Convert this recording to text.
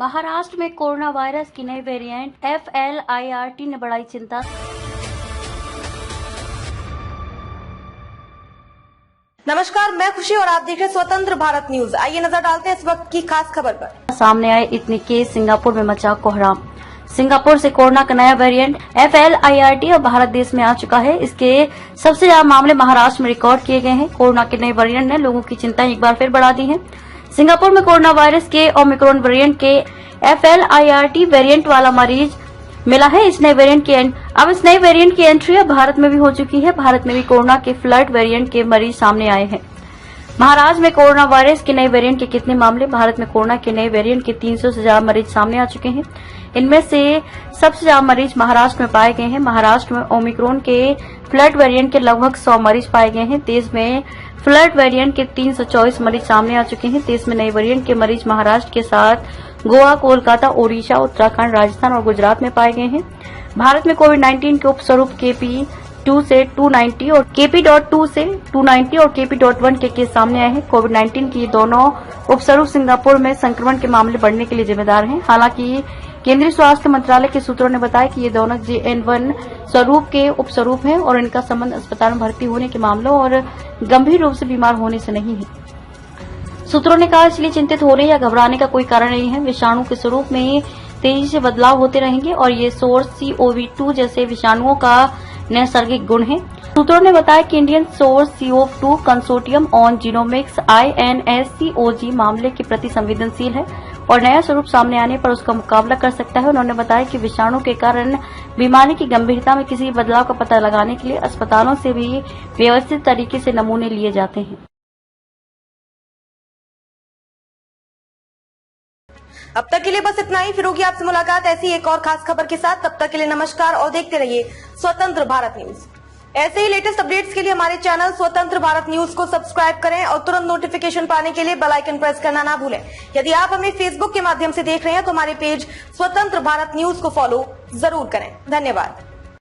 महाराष्ट्र में corona virus की नई वेरिएंट FLIRT ने बढ़ाई चिंता। नमस्कार, मैं खुशी और आप देख रहे हैं स्वतंत्र भारत न्यूज। आइए नजर डालते हैं इस वक्त की खास खबर पर। सामने आए इतने केस, सिंगापुर में मचा कोहराम। सिंगापुर से कोरोना का नया वेरिएंट FLIRT अब भारत देश में आ चुका है। इसके सबसे ज्यादा मामले महाराष्ट्र में रिकॉर्ड किए गए हैं। कोरोना के नए वेरिएंट ने लोगों की चिंता एक बार फिर बढ़ा दी है। सिंगापुर में कोरोना वायरस के ओमिक्रॉन वेरिएंट के FLIRT वेरिएंट वाला मरीज मिला है। इस नए वेरिएंट की एंट्री अब भारत में भी हो चुकी है। भारत में भी कोरोना के फ्लड वेरिएंट के मरीज सामने आए हैं। महाराष्ट्र में कोरोना वायरस के नए वेरिएंट के कितने मामले? भारत में कोरोना के नए वेरिएंट के 300 से ज्यादा मरीज सामने आ चुके हैं। इनमें से सबसे ज्यादा मरीज महाराष्ट्र में पाए गए हैं। महाराष्ट्र में ओमिक्रॉन के फ्लड वेरिएंट के लगभग 100 मरीज पाए गए हैं। देश में फ्लड वेरिएंट के 324 मरीज सामने आ चुके हैं। देश में नए वेरिएंट के मरीज महाराष्ट्र के साथ गोवा, कोलकाता, ओडिशा, उत्तराखंड, राजस्थान और गुजरात में पाए गए हैं। भारत में कोविड-19 के उपस्वरूप KP.2 से 290 और KP.2 से 290 और KP.1 के केस सामने आए हैं। कोविड-19 की दोनों उपस्वरूप सिंगापुर में संक्रमण के मामले बढ़ने के लिए जिम्मेदार हैं। हालांकि केंद्रीय स्वास्थ्य मंत्रालय के सूत्रों ने बताया कि ये दोनों JN1 स्वरूप के उपस्वरूप हैं और इनका संबंध अस्पताल में भर्ती होने के मामलों और गंभीर रूप से बीमार होने से नहीं है। सूत्रों ने कहा, इसलिए चिंतित होने या घबराने का कोई कारण नहीं है। विषाणु के स्वरूप में तेजी से बदलाव होते रहेंगे और ये SARS-CoV-2 जैसे विषाणुओं का नैसर्गिक गुण है। सूत्रों ने बताया कि Indian SARS-CoV-2 consortium on genomics INSCOG मामले के प्रति संवेदनशील है और नया स्वरूप सामने आने पर उसका मुकाबला कर सकता है। उन्होंने बताया कि विषाणु के कारण बीमारी की गंभीरता में किसी बदलाव का पता लगाने के लिए अस्पतालों से भी व्यवस्थित तरीके से नमूने लिए जाते हैं। अब तक के लिए बस इतना ही। फिर होगी आपसे मुलाकात ऐसी एक और खास खबर के साथ। तब तक के लिए नमस्कार और देखते रहिए स्वतंत्र भारत न्यूज। ऐसे ही लेटेस्ट अपडेट्स के लिए हमारे चैनल स्वतंत्र भारत न्यूज को सब्सक्राइब करें और तुरंत नोटिफिकेशन पाने के लिए बेल आइकन प्रेस करना ना भूलें। यदि आप हमें फेसबुक के माध्यम से देख रहे हैं तो हमारे पेज स्वतंत्र भारत न्यूज को फॉलो जरूर करें। धन्यवाद।